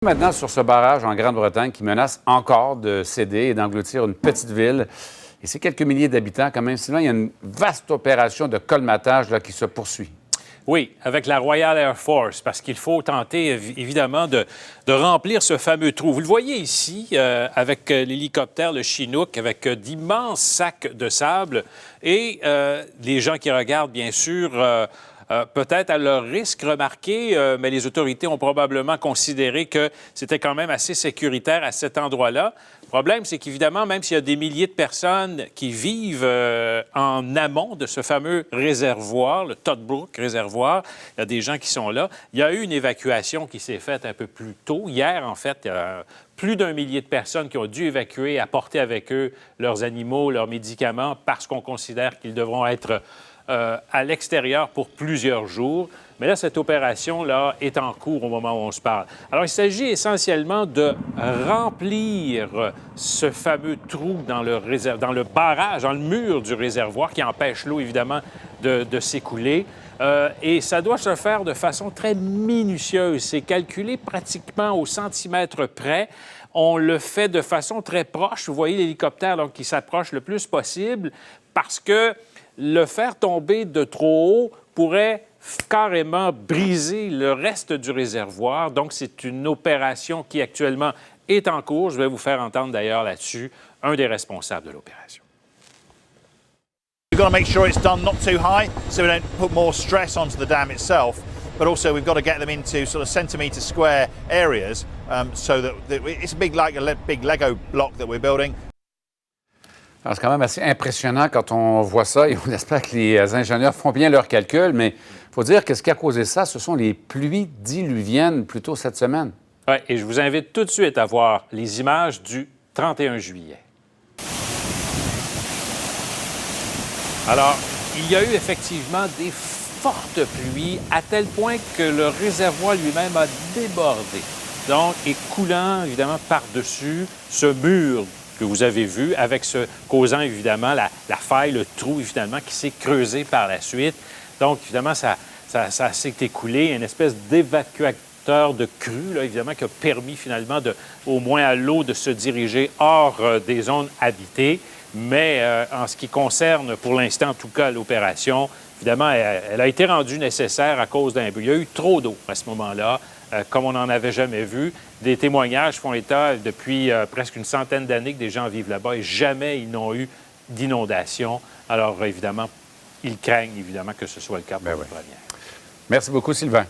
Maintenant, sur ce barrage en Grande-Bretagne qui menace encore de céder et d'engloutir une petite ville, et c'est quelques milliers d'habitants quand même. Sinon, il y a une vaste opération de colmatage là, qui se poursuit. Oui, avec la Royal Air Force, parce qu'il faut tenter, évidemment, de remplir ce fameux trou. Vous le voyez ici, avec l'hélicoptère, le Chinook, avec d'immenses sacs de sable. Et les gens qui regardent, bien sûr, peut-être à leur risque, remarqué, mais les autorités ont probablement considéré que c'était quand même assez sécuritaire à cet endroit-là. Le problème, c'est qu'évidemment, même s'il y a des milliers de personnes qui vivent en amont de ce fameux réservoir, le Toddbrook réservoir, il y a des gens qui sont là. Il y a eu une évacuation qui s'est faite un peu plus tôt. Hier, en fait, il y a plus d'1 millier de personnes qui ont dû évacuer, apporter avec eux leurs animaux, leurs médicaments, parce qu'on considère qu'ils devront être à l'extérieur pour plusieurs jours. Mais là, cette opération-là est en cours au moment où on se parle. Alors, il s'agit essentiellement de remplir ce fameux trou dans le barrage, dans le mur du réservoir qui empêche l'eau, évidemment, de s'écouler. Et ça doit se faire de façon très minutieuse. C'est calculé pratiquement au centimètre près. On le fait de façon très proche. Vous voyez l'hélicoptère donc, qui s'approche le plus possible parce que le faire tomber de trop haut pourrait carrément briser le reste du réservoir. Donc, c'est une opération qui actuellement est en cours. Je vais vous faire entendre d'ailleurs là-dessus un des responsables de l'opération. We've got to make sure it's done not too high so we don't put more stress onto the dam itself, but also we've got to get them into sort of centimetre square areas so that it's like a big Lego block that we're building. Alors, c'est quand même assez impressionnant quand on voit ça et on espère que les ingénieurs font bien leurs calculs, mais il faut dire que ce qui a causé ça, ce sont les pluies diluviennes plus tôt cette semaine. Oui, et je vous invite tout de suite à voir les images du 31 juillet. Alors, il y a eu effectivement des fortes pluies à tel point que le réservoir lui-même a débordé. Donc, et coulant évidemment par-dessus ce mur que vous avez vu, avec ce causant évidemment la faille, le trou finalement qui s'est creusé par la suite. Donc, évidemment, ça s'est écoulé, une espèce d'évacuateur de crue, là, évidemment, qui a permis finalement, au moins à l'eau, de se diriger hors des zones habitées. Mais en ce qui concerne, pour l'instant, en tout cas, l'opération, évidemment, elle a été rendue nécessaire à cause d'un but. Il y a eu trop d'eau à ce moment-là, comme on n'en avait jamais vu. Des témoignages font état depuis presque une centaine d'années que des gens vivent là-bas et jamais ils n'ont eu d'inondation. Alors, évidemment, ils craignent, évidemment, que ce soit le cas pour la première. Merci beaucoup, Sylvain.